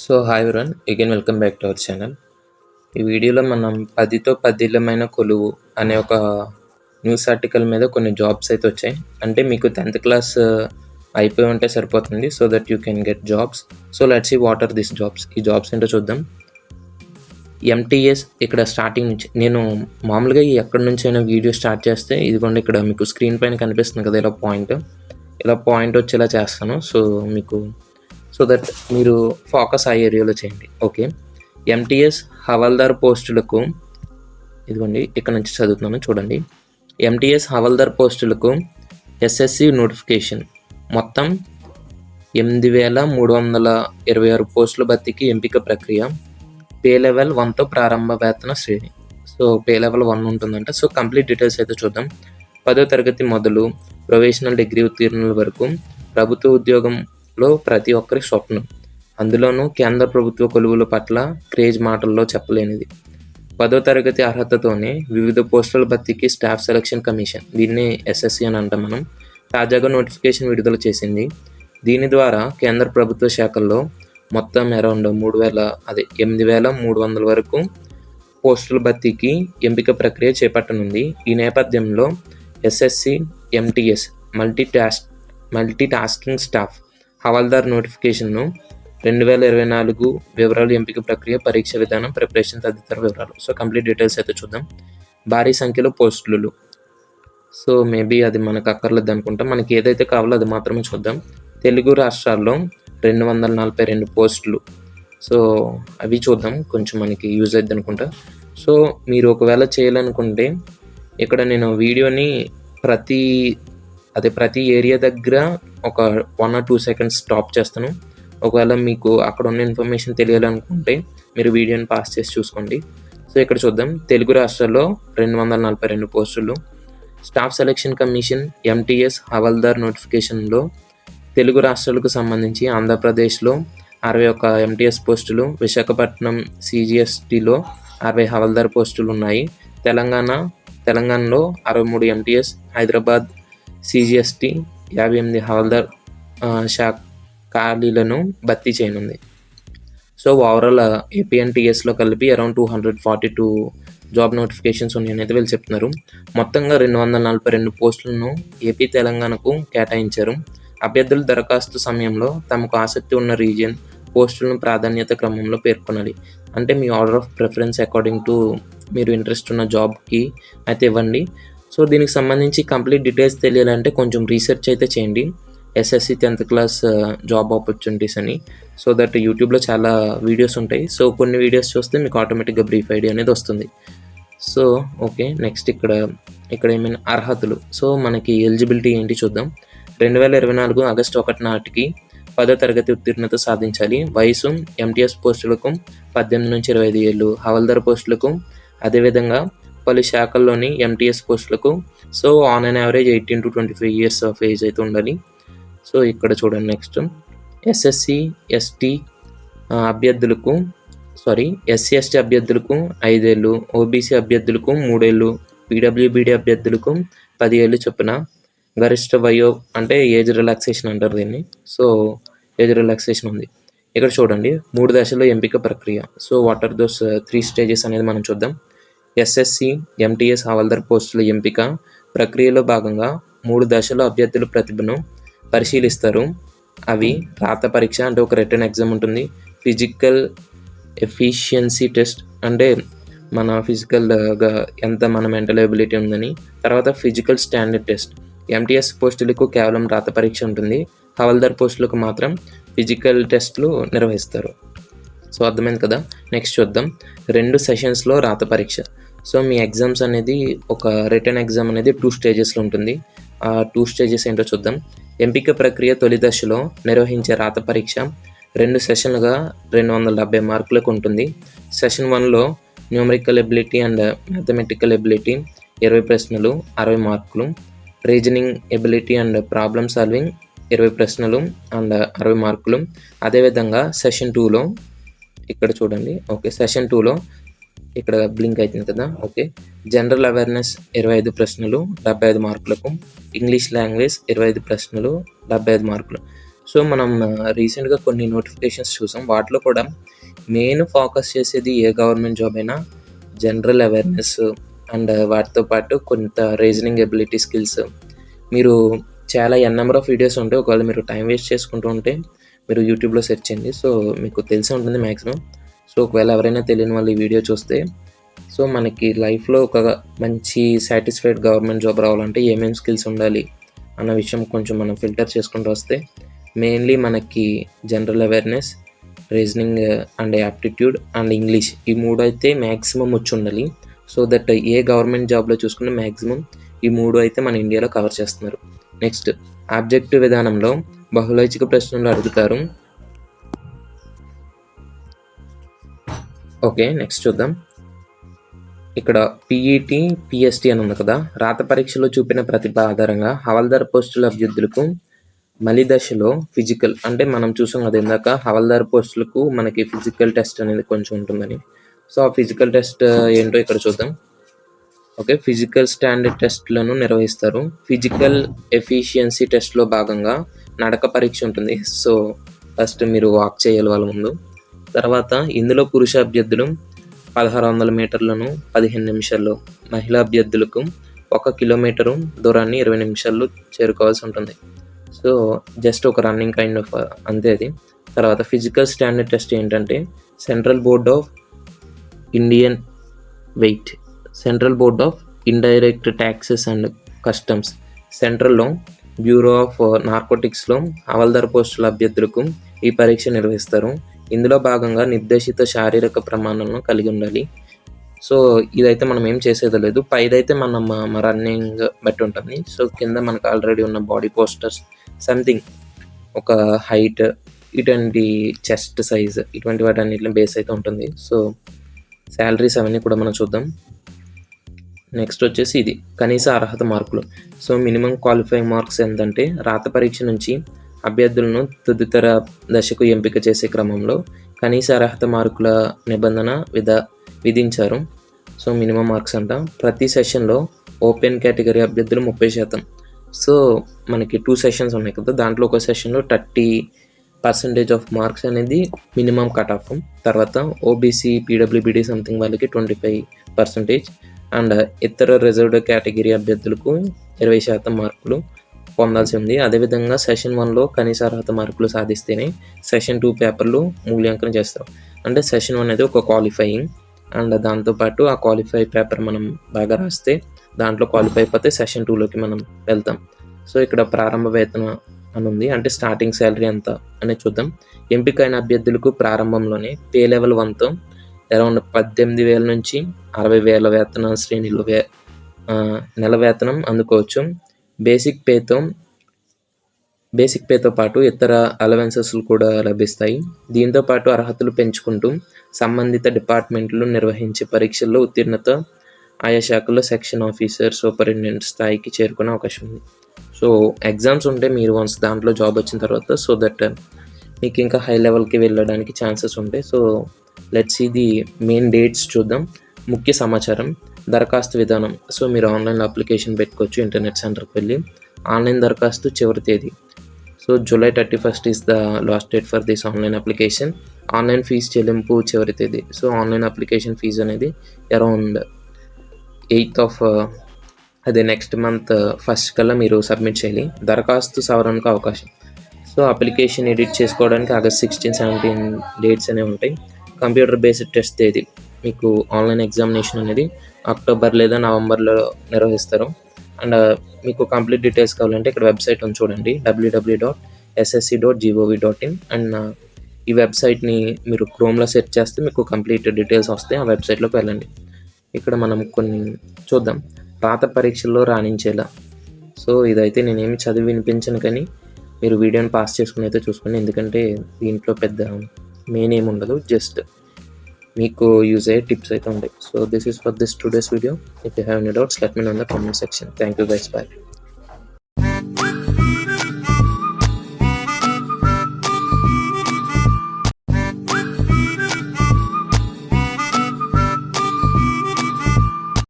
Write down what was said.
So hi everyone, again welcome back to our channel. ఈ వీడియోలో మనం 10తో పదిలమైన కొలువు అనే ఒక న్యూస్ ఆర్టికల్ మీద కొన్ని జాబ్స్ అయితే వచ్చాయి. అంటే మీకు 10th క్లాస్ అయిపోయి ఉంటే సరిపోతుంది, so that you can get jobs. So let's see what are this jobs. ఈ జాబ్స్ ఏంటో చూద్దాం. ఎంటీఎస్ ఇక్కడ స్టార్టింగ్ నుంచి నేను మామూలుగా ఎక్కడి నుంచి అయినా వీడియో స్టార్ట్ చేస్తే ఇదిగోండి ఇక్కడ మీకు స్క్రీన్ పైన కనిపిస్తుంది కదా, ఇలా పాయింట్ వచ్చేలా చేస్తాను. సో దట్ మీరు ఫోకస్ ఆ ఏరియాలో చేయండి. ఓకే, ఎంటీఎస్ హవాల్దార్ పోస్టులకు, ఇదిగోండి ఇక్కడ నుంచి చదువుతున్నాను చూడండి. ఎంటీఎస్ హవాల్దార్ పోస్టులకు ఎస్ఎస్సి నోటిఫికేషన్ మొత్తం 8,326 పోస్టుల భర్తీకి ఎంపిక ప్రక్రియ. పే లెవెల్ 1తో ప్రారంభ వేతన శ్రేణి. సో పే లెవెల్ 1 ఉంటుందంట. సో కంప్లీట్ డీటెయిల్స్ అయితే చూద్దాం. 10వ తరగతి మొదలు ప్రొఫెషనల్ డిగ్రీ ఉత్తీర్ణుల వరకు ప్రభుత్వ ఉద్యోగంలో ప్రతి ఒక్కరి స్వప్నం. అందులోనూ కేంద్ర ప్రభుత్వ కొలువుల పట్ల క్రేజ్ మాటల్లో చెప్పలేనిది. 10వ తరగతి అర్హతతోనే వివిధ పోస్టుల భర్తీకి స్టాఫ్ సెలక్షన్ కమిషన్, దీన్ని ఎస్ఎస్సి అని అంటాం మనం, తాజాగా నోటిఫికేషన్ విడుదల చేసింది. దీని ద్వారా కేంద్ర ప్రభుత్వ శాఖల్లో మొత్తం అరౌండ్ 8,300 వరకు పోస్టుల భర్తీకి ఎంపిక ప్రక్రియ చేపట్టనుంది. ఈ నేపథ్యంలో ఎస్ఎస్సి ఎంటీఎస్ మల్టీటాస్కింగ్ స్టాఫ్ హవాల్దార్ నోటిఫికేషన్ను 2024 వివరాలు, ఎంపిక ప్రక్రియ, పరీక్ష విధానం, ప్రిపరేషన్ తదితర వివరాలు. సో కంప్లీట్ డీటెయిల్స్ అయితే చూద్దాం. భారీ సంఖ్యలో పోస్టులు. సో మేబీ అది మనకు అక్కర్లేదు అనుకుంటాం. మనకి ఏదైతే కావాలో అది మాత్రమే చూద్దాం. తెలుగు రాష్ట్రాల్లో 242 పోస్టులు. సో అవి చూద్దాం, కొంచెం మనకి యూజ్ అవుతుంది అనుకుంటా. సో మీరు ఒకవేళ చేయాలనుకుంటే ఇక్కడ నేను వీడియోని ప్రతి ఏరియా దగ్గర ఒక 1 or 2 seconds స్టాప్ చేస్తాను. ఒకవేళ మీకు అక్కడ ఉన్న ఇన్ఫర్మేషన్ తెలియాలనుకుంటే మీరు వీడియోని పాస్ చేసి చూసుకోండి. సో ఇక్కడ చూద్దాం. తెలుగు రాష్ట్రాల్లో 242 పోస్టులు. స్టాఫ్ సెలక్షన్ కమిషన్ ఎంటీఎస్ హవాల్దార్ నోటిఫికేషన్లో తెలుగు రాష్ట్రాలకు సంబంధించి ఆంధ్రప్రదేశ్లో 61 ఎంటీఎస్ పోస్టులు, విశాఖపట్నం సిజిఎస్టీలో 60 హవాల్దార్ పోస్టులు ఉన్నాయి. తెలంగాణలో 63 ఎంటీఎస్, హైదరాబాద్ సిజిఎస్టీ 58 హవాల్దార్ ఖాళీలను భర్తీ చేయనుంది. సో ఓవరాల్ ఏపీఎన్టీఎస్లో కలిపి అరౌండ్ 242 జాబ్ నోటిఫికేషన్స్ ఉన్నాయని అయితే వీళ్ళు చెప్తున్నారు. మొత్తంగా 242 పోస్టులను ఏపీ, తెలంగాణకు కేటాయించారు. అభ్యర్థులు దరఖాస్తు సమయంలో తమకు ఆసక్తి ఉన్న రీజియన్, పోస్టులను ప్రాధాన్యత క్రమంలో పేర్కొనాలి. అంటే మీ order of preference according to మీరు ఇంట్రెస్ట్ ఉన్న జాబ్కి అయితే ఇవ్వండి. సో దీనికి సంబంధించి కంప్లీట్ డీటెయిల్స్ తెలియాలంటే కొంచెం రీసెర్చ్ అయితే చేయండి. SSC 10th class job opportunities అని. సో దట్ యూట్యూబ్లో చాలా వీడియోస్ ఉంటాయి. సో కొన్ని వీడియోస్ చూస్తే మీకు ఆటోమేటిక్గా బ్రీఫ్ ఐడియా అనేది వస్తుంది. సో ఓకే, నెక్స్ట్ ఇక్కడ ఏమైనా అర్హతలు. సో మనకి ఎలిజిబిలిటీ ఏంటి చూద్దాం. 2024 ఆగస్టు 1 నాటికి 10వ తరగతి ఉత్తీర్ణత సాధించాలి. వయసు ఎంటీఎస్ పోస్టులకు 18 నుంచి 25 ఏళ్ళు, హవాల్దార్ పోస్టులకు, అదేవిధంగా పలు శాఖల్లోని ఎంటీఎస్ పోస్టులకు so on an average 18 to 25 years of age అయితే ఉండాలి. సో ఇక్కడ చూడండి. నెక్స్ట్ ఎస్సీ ఎస్టీ అభ్యర్థులకు 5 ఏళ్ళు, ఓబీసీ అభ్యర్థులకు 3 ఏళ్ళు, పీడబ్ల్యూబీడీ అభ్యర్థులకు 10 ఏళ్ళు చొప్పున గరిష్ట వయో అంటే ఏజ్ రిలాక్సేషన్ అంటారు దీన్ని. సో ఏజ్ రిలాక్సేషన్ ఉంది. ఇక్కడ చూడండి 3 దశల్లో ఎంపిక ప్రక్రియ. So what are those 3 stages అనేది మనం చూద్దాం. ఎస్ఎస్సి ఎంటీఎస్ హవాల్దార్ పోస్టుల ఎంపిక ప్రక్రియలో భాగంగా 3 దశల్లో అభ్యర్థుల ప్రతిభను పరిశీలిస్తారు. అవి రాత పరీక్ష, అంటే ఒక రిటన్ ఎగ్జామ్ ఉంటుంది. ఫిజికల్ ఎఫిషియన్సీ టెస్ట్, అంటే మన ఫిజికల్గా ఎంత మన మెంటల్ ఎబిలిటీ ఉందని. తర్వాత ఫిజికల్ స్టాండర్డ్ టెస్ట్. ఎంటీఎస్ పోస్టులకు కేవలం రాత పరీక్ష ఉంటుంది. హవాల్దార్ పోస్టులకు మాత్రం ఫిజికల్ టెస్ట్లు నిర్వహిస్తారు. సో అర్థమైంది కదా. నెక్స్ట్ చూద్దాం. 2 సెషన్స్లో రాత పరీక్ష. సో మీ ఎగ్జామ్స్ అనేది ఒక రిటర్న్ ఎగ్జామ్ అనేది 2 stagesలో ఉంటుంది. ఆ 2 stages ఏంటో చూద్దాం. ఎంపిక ప్రక్రియ తొలి దశలో నిర్వహించే రాత పరీక్ష 2 సెషన్లుగా 270 మార్కులకు ఉంటుంది. సెషన్ 1లో numerical ability and mathematical ability 20 ప్రశ్నలు 60 మార్కులు, reasoning ability and problem solving 20 ప్రశ్నలు అండ్ 60 మార్కులు. అదేవిధంగా సెషన్ 2లో ఇక్కడ చూడండి. ఓకే, సెషన్ 2లో ఇక్కడ బ్లింక్ అవుతుంది కదా. ఓకే, జనరల్ అవేర్నెస్ 25 ప్రశ్నలు 75 మార్కులకు, ఇంగ్లీష్ లాంగ్వేజ్ 25 ప్రశ్నలు 75 మార్కులు. సో మనం రీసెంట్గా కొన్ని నోటిఫికేషన్స్ చూసాం. వాటిలో కూడా మెయిన్ ఫోకస్ చేసేది ఏ గవర్నమెంట్ జాబ్ అయినా జనరల్ అవేర్నెస్ అండ్ వాటితో పాటు కొంత రీజనింగ్ ఎబిలిటీ స్కిల్స్. మీరు చాలా నెంబర్ ఆఫ్ వీడియోస్ ఉంటాయి. ఒకవేళ మీరు టైం వేస్ట్ చేసుకుంటూ ఉంటే మీరు యూట్యూబ్లో సెర్చ్ చేయండి. సో మీకు తెలిసి ఉంటుంది మ్యాక్సిమం. సో ఒకవేళ ఎవరైనా తెలియని వాళ్ళు ఈ వీడియో చూస్తే, సో మనకి లైఫ్లో ఒక మంచి సాటిస్ఫైడ్ గవర్నమెంట్ జాబ్ రావాలంటే ఏమేమి స్కిల్స్ ఉండాలి అన్న విషయం కొంచెం మనం ఫిల్టర్ చేసుకుంటూ వస్తే, మెయిన్లీ మనకి general awareness, reasoning and aptitude and English, ఈ 3 అయితే మ్యాక్సిమం వచ్చి ఉండాలి. సో దట్ ఏ గవర్నమెంట్ జాబ్లో చూసుకున్న మ్యాక్సిమం ఈ 3 అయితే మన ఇండియాలో కవర్ చేస్తున్నారు. నెక్స్ట్, ఆబ్జెక్టివ్ విధానంలో బహుళైచ్ఛిక ప్రశ్నలు అడుగుతారు. ఓకే, నెక్స్ట్ చూద్దాం. ఇక్కడ పీఈటీ, పిఎస్టీ అని ఉంది కదా. రాత పరీక్షలో చూపిన ప్రతిభ ఆధారంగా హవాల్దార్ పోస్టుల అభ్యర్థులకు మలి దశలో ఫిజికల్, అంటే మనం చూసాం కదా ఇందాక హవాల్దార్ పోస్టులకు మనకి ఫిజికల్ టెస్ట్ అనేది కొంచెం ఉంటుందని. సో ఆ ఫిజికల్ టెస్ట్ ఏంటో ఇక్కడ చూద్దాం. ఓకే, ఫిజికల్ స్టాండర్డ్ టెస్ట్లను నిర్వహిస్తారు. ఫిజికల్ ఎఫిషియన్సీ టెస్ట్లో భాగంగా నడక పరీక్ష ఉంటుంది. సో ఫస్ట్ మీరు వాక్ చేయాలి వాళ్ళ ముందు. తర్వాత ఇందులో పురుష అభ్యర్థులు 1600 మీటర్లను 15 నిమిషాల్లో, మహిళా అభ్యర్థులకు 1 కిలోమీటరు దూరాన్ని 20 నిమిషాల్లో చేరుకోవాల్సి ఉంటుంది. సో జస్ట్ ఒక రన్నింగ్ కైండ్ ఆఫ్ అంతే అది. తర్వాత ఫిజికల్ స్టాండర్డ్ టెస్ట్ ఏంటంటే central board of indirect taxes and customs, సెంట్రల్లో బ్యూరో ఆఫ్ నార్కోటిక్స్లో హవాల్దార్ పోస్టుల అభ్యర్థులకు ఈ పరీక్ష నిర్వహిస్తారు. ఇందులో భాగంగా నిర్దేశిత శారీరక ప్రమాణాలను కలిగి ఉండాలి. సో ఇదైతే మనం ఏం చేసేది లేదు. పైదైతే మనం రన్నింగ్ బట్టి ఉంటుంది. సో కింద మనకు ఆల్రెడీ ఉన్న బాడీ పోస్టర్స్, సంథింగ్ ఒక హైట్, ఇటువంటి చెస్ట్ సైజ్, ఇటువంటి వాటన్నిటిని బేస్ అయితే ఉంటుంది. సో శాలరీస్ అవన్నీ కూడా మనం చూద్దాం. నెక్స్ట్ వచ్చేసి ఇది కనీస అర్హత మార్కులు. సో మినిమం క్వాలిఫైయింగ్ మార్క్స్ ఎంతంటే రాత పరీక్ష నుంచి అభ్యర్థులను తదితర దశకు ఎంపిక చేసే క్రమంలో కనీస అర్హత మార్కుల నిబంధన విధించారు. సో మినిమం మార్క్స్ అంట. ప్రతి సెషన్లో ఓపెన్ కేటగిరీ అభ్యర్థులు 30%. సో మనకి 2 సెషన్స్ ఉన్నాయి కదా, దాంట్లో ఒక సెషన్లో 30% ఆఫ్ మార్క్స్ అనేది మినిమం కట్ ఆఫ్. తర్వాత ఓబీసీ, పీడబ్ల్యూబీడీ సంథింగ్ వాళ్ళకి 25% అండ్ ఇతర రిజర్వ్డ్ కేటగిరీ అభ్యర్థులకు 20% మార్కులు పొందాల్సి ఉంది. అదేవిధంగా సెషన్ 1లో కనీస అర్హత మార్కులు సాధిస్తేనే సెషన్ 2 పేపర్లు మూల్యాంకనం చేస్తారు. అంటే సెషన్ 1 అనేది ఒక క్వాలిఫైయింగ్, అండ్ దాంతోపాటు ఆ క్వాలిఫై పేపర్ మనం బాగా రాస్తే దాంట్లో క్వాలిఫై అయిపోతే సెషన్ 2లోకి మనం వెళ్తాం. సో ఇక్కడ ప్రారంభ వేతనం అని ఉంది, అంటే స్టార్టింగ్ శాలరీ ఎంత అనేది చూద్దాం. ఎంపికైన అభ్యర్థులకు ప్రారంభంలోనే పే లెవెల్ 1తో అరౌండ్ 18,000 నుంచి 60,000 వేతన శ్రేణిలో నెల వేతనం అందుకోవచ్చు. బేసిక్ పేతో పాటు ఇతర అలవెన్సెస్లు కూడా లభిస్తాయి. దీంతో పాటు అర్హతలు పెంచుకుంటూ సంబంధిత డిపార్ట్మెంట్లు నిర్వహించే పరీక్షల్లో ఉత్తీర్ణత ఆయా శాఖల్లో సెక్షన్ ఆఫీసర్, సూపరింటెండెంట్ స్థాయికి చేరుకునే అవకాశం ఉంది. సో ఎగ్జామ్స్ ఉంటే మీరు వన్స్ దాంట్లో జాబ్ వచ్చిన తర్వాత సో దట్ మీకు ఇంకా హై లెవెల్కి వెళ్ళడానికి ఛాన్సెస్ ఉంటాయి. So let's see the main dates చూద్దాం. ముఖ్య సమాచారం, దరఖాస్తు విధానం. సో మీరు ఆన్లైన్లో అప్లికేషన్ పెట్టుకోవచ్చు. ఇంటర్నెట్ సెంటర్కి వెళ్ళి ఆన్లైన్ దరఖాస్తు చివరి తేదీ so July 31st is the last date for this online application. Online fee చెల్లింపు చివరి తేదీ. సో ఆన్లైన్ అప్లికేషన్ ఫీజు అనేది అరౌండ్ 8th అదే నెక్స్ట్ మంత్ 1st కల్లా మీరు సబ్మిట్ చేయాలి. దరఖాస్తు సవరణకు అవకాశం. సో అప్లికేషన్ ఎడిట్ చేసుకోవడానికి August 16, 17 డేట్స్ అనేవి ఉంటాయి. కంప్యూటర్ బేస్డ్ టెస్ట్ తేదీ మీకు ఆన్లైన్ ఎగ్జామినేషన్ అనేది అక్టోబర్ లేదా నవంబర్లో నిర్వహిస్తారు. అండ్ మీకు కంప్లీట్ డీటెయిల్స్ కావాలంటే ఇక్కడ వెబ్సైట్ ఉంది చూడండి, www.ssc.gov.in. అండ్ ఈ వెబ్సైట్ని మీరు క్రోమ్లో సెర్చ్ చేస్తే మీకు కంప్లీట్ డీటెయిల్స్ వస్తాయి. ఆ వెబ్సైట్లోకి వెళ్ళండి. ఇక్కడ మనం కొన్ని చూద్దాం. రాత పరీక్షల్లో రాణించేలా. సో ఇదైతే నేనేమి చదివి వినిపించను, కానీ మీరు వీడియోని పాస్ చేసుకుని అయితే చూసుకోండి. ఎందుకంటే దీంట్లో పెద్ద మెయిన్ ఏమి ఉండదు, జస్ట్ మీకు యూజ్ అయ్యే టిప్స్ అయితే ఉంటాయి. So this is for this today's video. If you have any doubts let me know in the comment section. Thank you guys, by.